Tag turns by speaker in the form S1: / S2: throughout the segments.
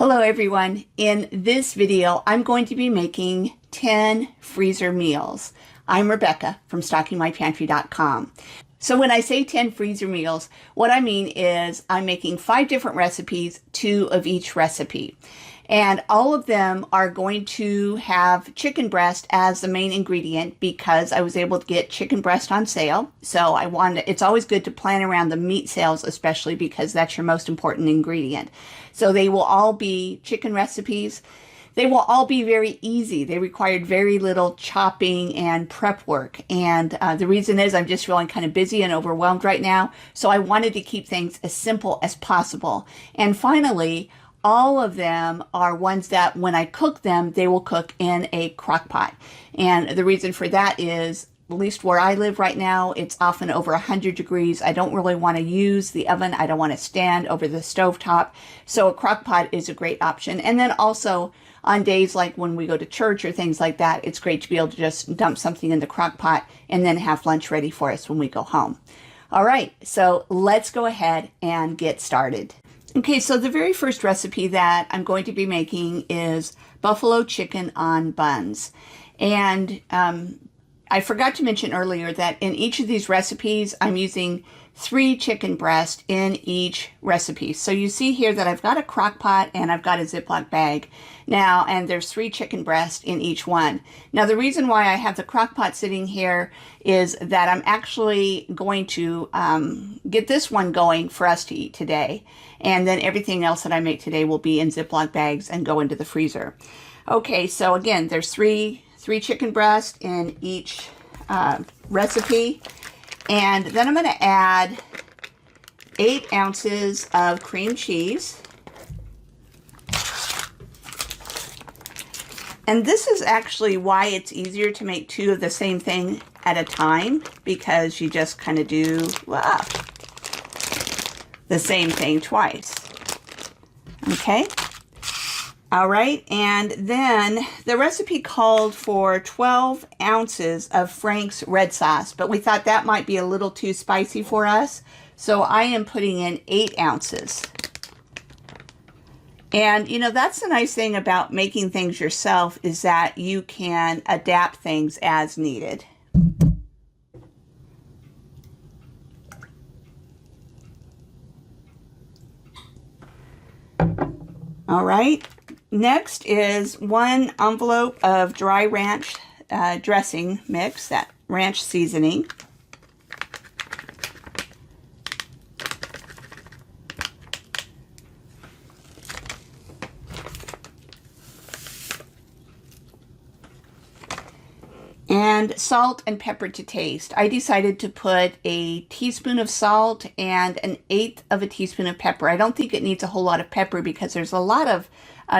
S1: Hello everyone. In this video, I'm going to be making 10 freezer meals. I'm Rebecca from StockingMyPantry.com. So when I say 10 freezer meals, what I mean is I'm making 5 different recipes, 2 of each recipe. And all of them are going to have chicken breast as the main ingredient because I was able to get chicken breast on sale. So it's always good to plan around the meat sales, especially because that's your most important ingredient. So they will all be chicken recipes. They will all be very easy. They required very little chopping and prep work. And the reason is I'm just feeling kind of busy and overwhelmed right now. So I wanted to keep things as simple as possible. And finally, all of them are ones that when I cook them, they will cook in a crock pot. And the reason for that is, at least where I live right now, it's often over 100 degrees. I don't really want to use the oven. I don't want to stand over the stovetop. So a crock pot is a great option. And then also on days like when we go to church or things like that, it's great to be able to just dump something in the crock pot and then have lunch ready for us when we go home. All right, so let's go ahead and get started. Okay, so the very first recipe that I'm going to be making is buffalo chicken on buns. And I forgot to mention earlier that in each of these recipes, I'm using 3 chicken breasts in each recipe. So you see here that I've got a crock pot and I've got a Ziploc bag now, and there's 3 chicken breasts in each one. Now, the reason why I have the crock pot sitting here is that I'm actually going to get this one going for us to eat today. And then everything else that I make today will be in Ziploc bags and go into the freezer. Okay, so again, there's three chicken breasts in each recipe. And then I'm going to add 8 ounces of cream cheese. And this is actually why it's easier to make 2 of the same thing at a time, because you just kind of do the same thing twice. Okay. All right, and then the recipe called for 12 ounces of Frank's red sauce, but we thought that might be a little too spicy for us, so I am putting in 8 ounces. And, you know, that's the nice thing about making things yourself, is that you can adapt things as needed. All right. Next is 1 envelope of dry ranch dressing mix, that ranch seasoning. And salt and pepper to taste. I decided to put a teaspoon of salt and 1/8 of a teaspoon of pepper. I don't think it needs a whole lot of pepper because there's a lot of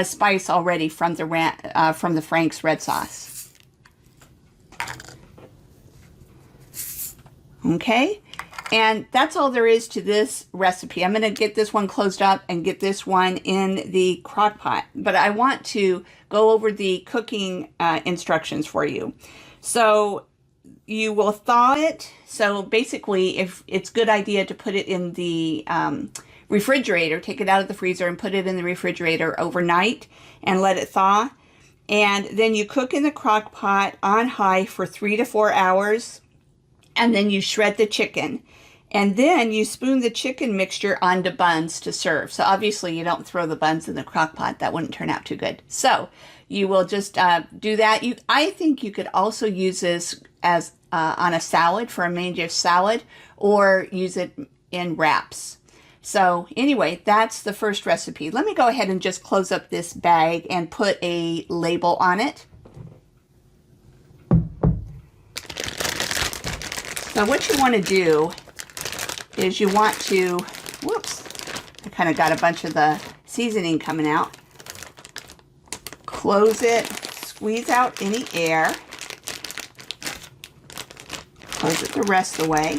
S1: spice already from the Frank's red sauce. Okay, and that's all there is to this recipe. I'm going to get this one closed up and get this one in the crock pot, but I want to go over the cooking instructions for you. So you will thaw it. So basically, if it's a good idea to put it in the refrigerator, take it out of the freezer and put it in the refrigerator overnight and let it thaw. And then you cook in the crock pot on high for 3 to 4 hours. And then you shred the chicken. And then you spoon the chicken mixture onto buns to serve. So obviously you don't throw the buns in the crock pot. That wouldn't turn out too good. So you will just do that. I think you could also use this as on a salad, for a main dish salad, or use it in wraps. So anyway, that's the first recipe. Let me go ahead and just close up this bag and put a label on it. So what you want to do is you want to, whoops, I kind of got a bunch of the seasoning coming out. Close it, squeeze out any air. Close it the rest of the way.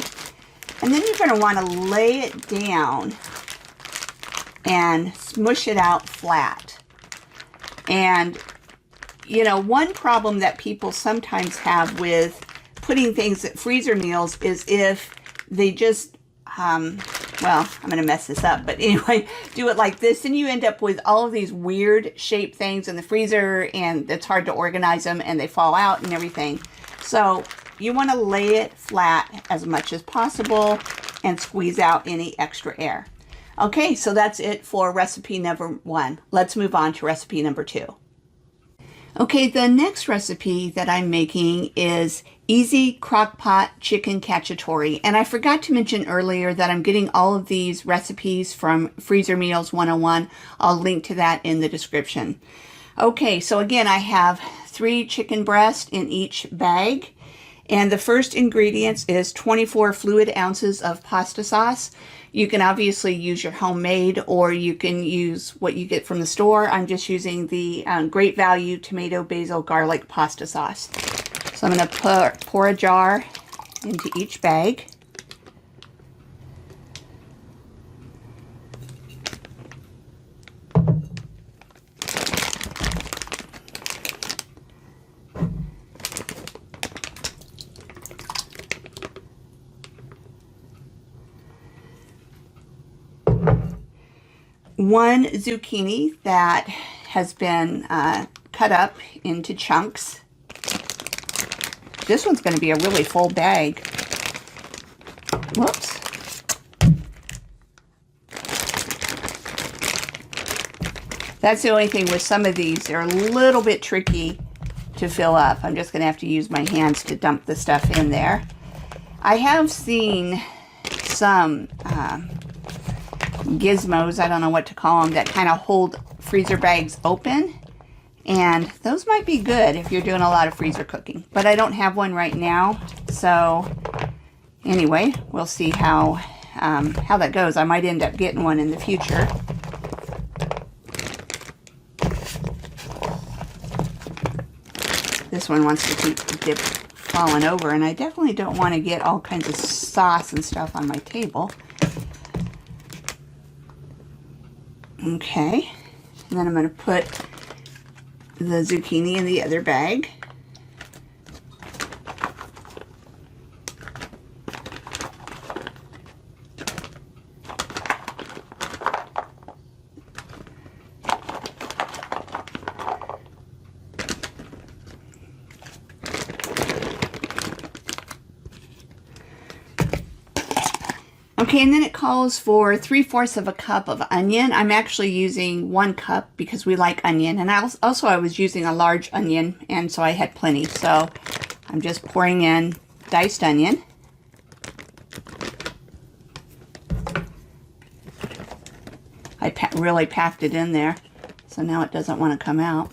S1: And then you're going to want to lay it down and smush it out flat. And, you know, one problem that people sometimes have with putting things at freezer meals is if they just well, I'm going to mess this up, but anyway, do it like this, and you end up with all of these weird shaped things in the freezer, and it's hard to organize them, and they fall out and everything. So you want to lay it flat as much as possible and squeeze out any extra air. Okay, so that's it for recipe number 1. Let's move on to recipe number 2. Okay, the next recipe that I'm making is easy Crockpot Chicken Cacciatore. And I forgot to mention earlier that I'm getting all of these recipes from Freezer Meals 101. I'll link to that in the description. Okay, so again, I have 3 chicken breasts in each bag. And the first ingredients is 24 fluid ounces of pasta sauce. You can obviously use your homemade, or you can use what you get from the store. I'm just using the Great Value tomato, basil, garlic pasta sauce. So I'm going to pour a jar into each bag. One zucchini that has been cut up into chunks. This one's going to be a really full bag. Whoops. That's the only thing with some of these. They're a little bit tricky to fill up. I'm just going to have to use my hands to dump the stuff in there. I have seen some gizmos, I don't know what to call them, that kind of hold freezer bags open, and those might be good if you're doing a lot of freezer cooking, but I don't have one right now. So anyway, we'll see how that goes. I might end up getting one in the future. This one wants to keep falling over, and I definitely don't want to get all kinds of sauce and stuff on my table. Okay, and then I'm going to put the zucchini in the other bag. Okay, and then it calls for 3/4 of a cup of onion. I'm actually using 1 cup because we like onion. And I was using a large onion, and so I had plenty. So I'm just pouring in diced onion. I really packed it in there, so now it doesn't want to come out.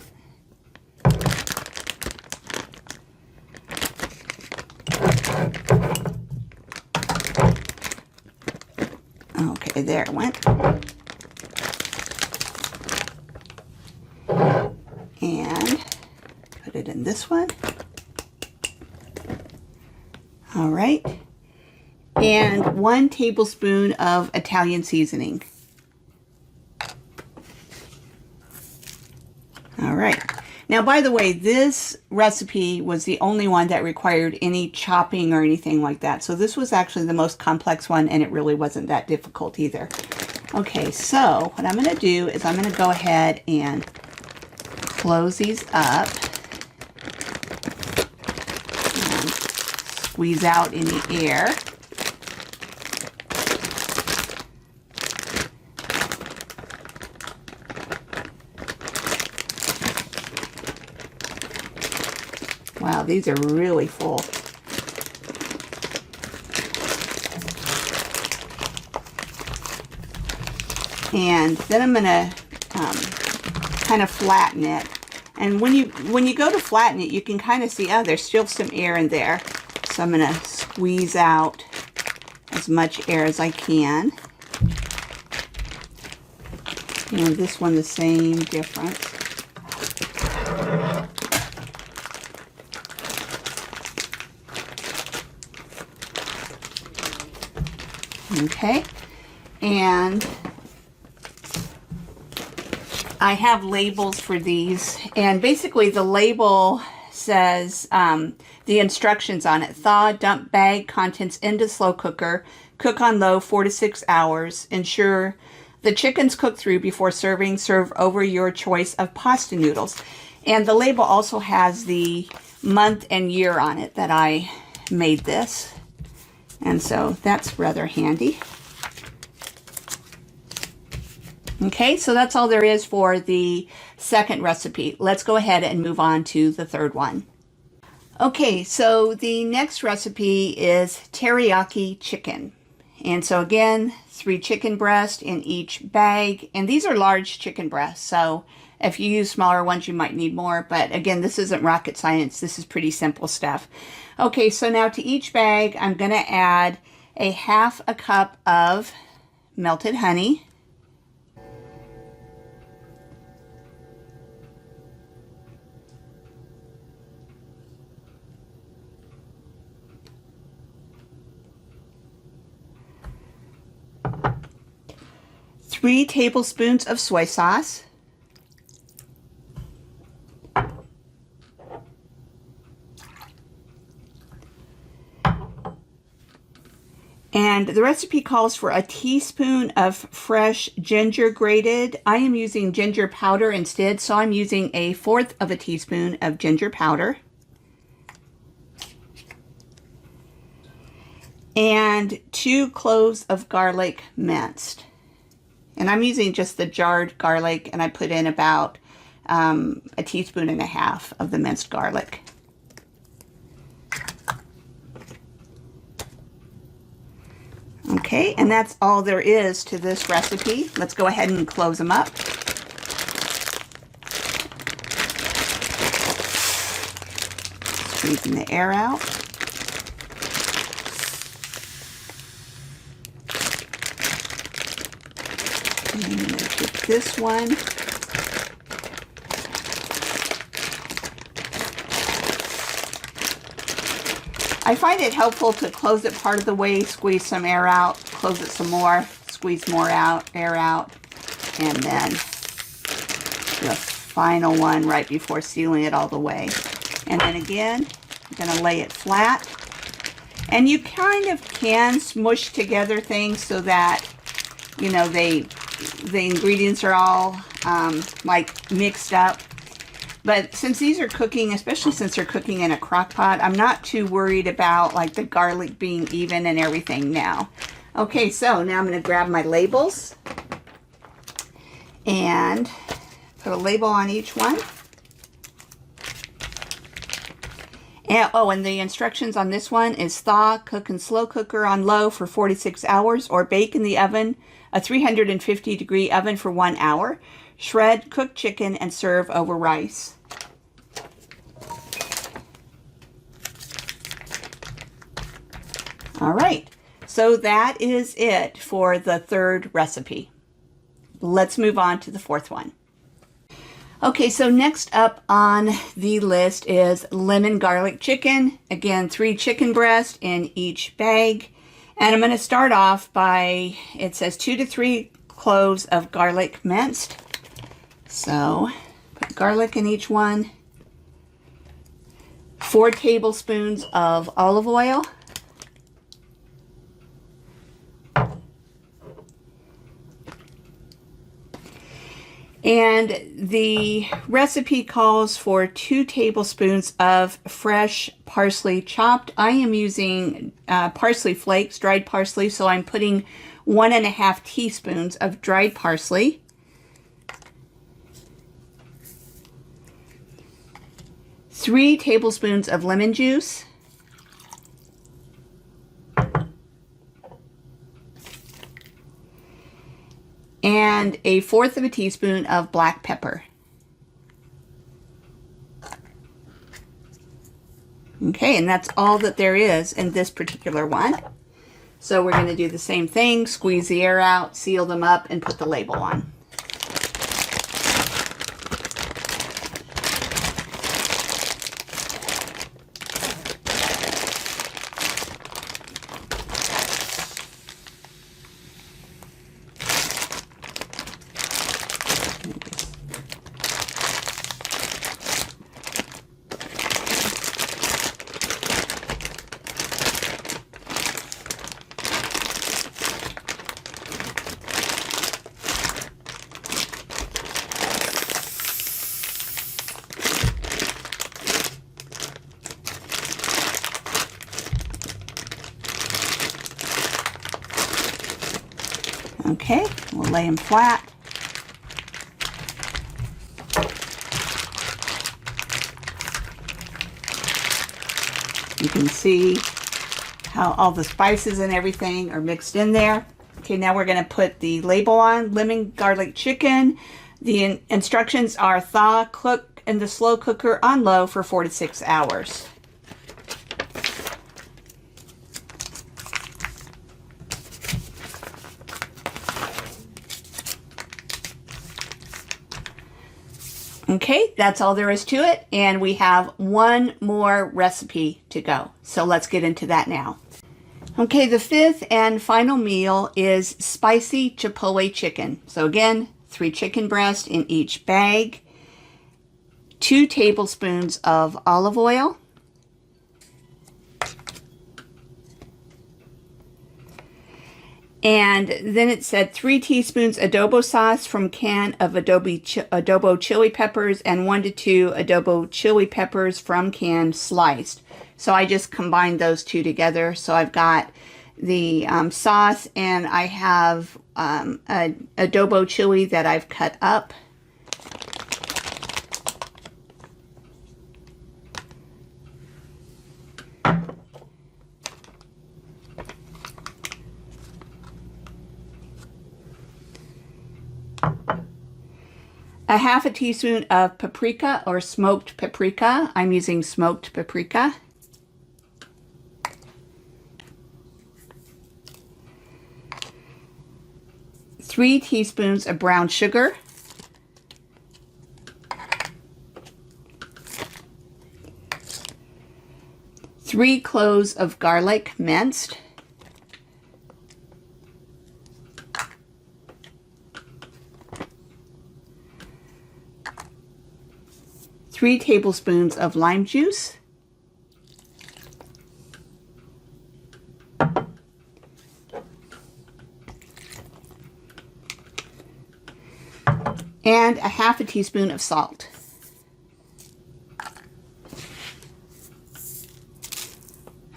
S1: Okay, there it went. And put it in this one. All right. And 1 tablespoon of Italian seasoning. All right. Now, by the way, this recipe was the only one that required any chopping or anything like that. So this was actually the most complex one, and it really wasn't that difficult either. Okay, so what I'm going to do is I'm going to go ahead and close these up and squeeze out any air. Wow, these are really full. And then I'm going to kind of flatten it. And when you go to flatten it, you can kind of see, there's still some air in there. So I'm going to squeeze out as much air as I can. And this one, the same difference. Okay, and I have labels for these, and basically the label says the instructions on it: thaw, dump bag, contents into slow cooker, Cook on low 4 to 6 hours. Ensure the chicken's cooked through before serving. Serve over your choice of pasta noodles. And the label also has the month and year on it that I made this. And so that's rather handy. Okay, so that's all there is for the second recipe. Let's go ahead and move on to the third one. Okay, so the next recipe is teriyaki chicken. And so again, 3 chicken breasts in each bag. And these are large chicken breasts, so if you use smaller ones, you might need more. But again, this isn't rocket science. This is pretty simple stuff. Okay, so now to each bag, I'm going to add a 1/2 cup of melted honey. Three tablespoons of soy sauce. And the recipe calls for a teaspoon of fresh ginger grated. I am using ginger powder instead, so I'm using 1/4 of a teaspoon of ginger powder. And 2 cloves of garlic minced. And I'm using just the jarred garlic, and I put in about 1.5 teaspoons of the minced garlic. Okay, and that's all there is to this recipe. Let's go ahead and close them up. Squeezing the air out. And I'm going to take this one. I find it helpful to close it part of the way, squeeze some air out, close it some more, squeeze more air out, and then the final one right before sealing it all the way. And then again, I'm going to lay it flat. And you kind of can smush together things so that, you know, the ingredients are all like mixed up. But since these are cooking, especially since they're cooking in a crock pot, I'm not too worried about like the garlic being even and everything now. Okay, so now I'm going to grab my labels and put a label on each one. And, oh, and the instructions on this one is thaw, cook in slow cooker on low for 46 hours or bake in the oven, a 350-degree oven for 1 hour. Shred cooked chicken and serve over rice. All right, so that is it for the third recipe. Let's move on to the fourth one. Okay, so next up on the list is lemon garlic chicken. Again, 3 chicken breasts in each bag. And I'm going to start off by, it says 2 to 3 cloves of garlic minced. So, put garlic in each one. 4 tablespoons of olive oil. And the recipe calls for 2 tablespoons of fresh parsley chopped. I am using parsley flakes, dried parsley, so I'm putting 1.5 teaspoons of dried parsley. 3 tablespoons of lemon juice. And 1/4 of a teaspoon of black pepper. Okay, and that's all that there is in this particular one. So we're going to do the same thing, squeeze the air out, seal them up, and put the label on. Okay, we'll lay them flat. You can see how all the spices and everything are mixed in there. Okay, now we're going to put the label on. Lemon garlic chicken. The instructions are thaw, cook in the slow cooker on low for 4 to 6 hours. Okay, that's all there is to it, and we have one more recipe to go. So let's get into that now. Okay, the fifth and final meal is Spicy Chipotle Chicken. So again, 3 chicken breasts in each bag, 2 tablespoons of olive oil, and then it said 3 teaspoons adobo sauce from can of adobo chili peppers and 1 to 2 adobo chili peppers from can sliced. So I just combined those two together. So I've got the sauce, and I have adobo chili that I've cut up. A half a teaspoon of paprika or smoked paprika. I'm using smoked paprika. Three teaspoons of brown sugar. Three cloves of garlic minced. Three tablespoons of lime juice. And a half a teaspoon of salt.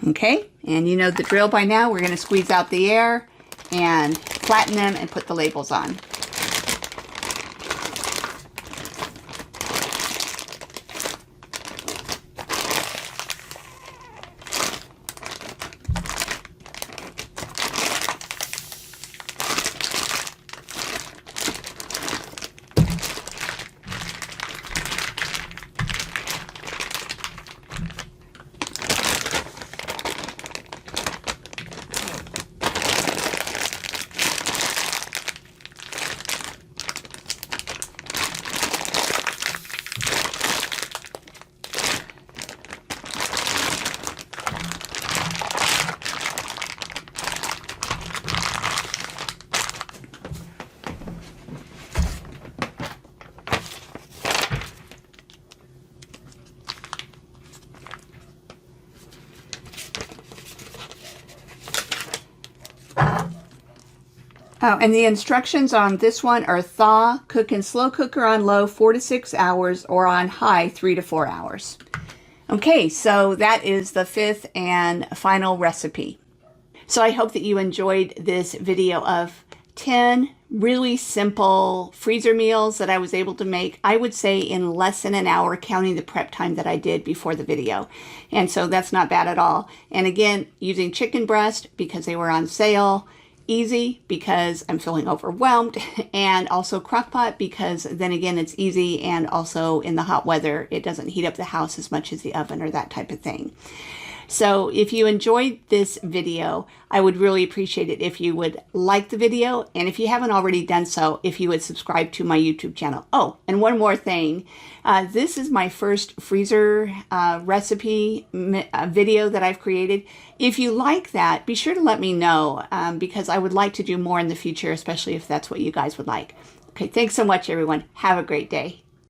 S1: Okay, and you know the drill by now. We're going to squeeze out the air and flatten them and put the labels on. Oh, and the instructions on this one are thaw, cook in slow cooker on low 4 to 6 hours or on high 3 to 4 hours. Okay, so that is the fifth and final recipe. So I hope that you enjoyed this video of 10 really simple freezer meals that I was able to make, I would say in less than an hour, counting the prep time that I did before the video. And so that's not bad at all. And again, using chicken breast because they were on sale. Easy because I'm feeling overwhelmed, and also Crockpot because then again it's easy, and also in the hot weather it doesn't heat up the house as much as the oven or that type of thing. So if you enjoyed this video, I would really appreciate it if you would like the video, and if you haven't already done so, if you would subscribe to my YouTube channel. Oh, and one more thing. This is my first freezer recipe video that I've created. If you like that, be sure to let me know because I would like to do more in the future, especially if that's what you guys would like. Okay, thanks so much, everyone. Have a great day.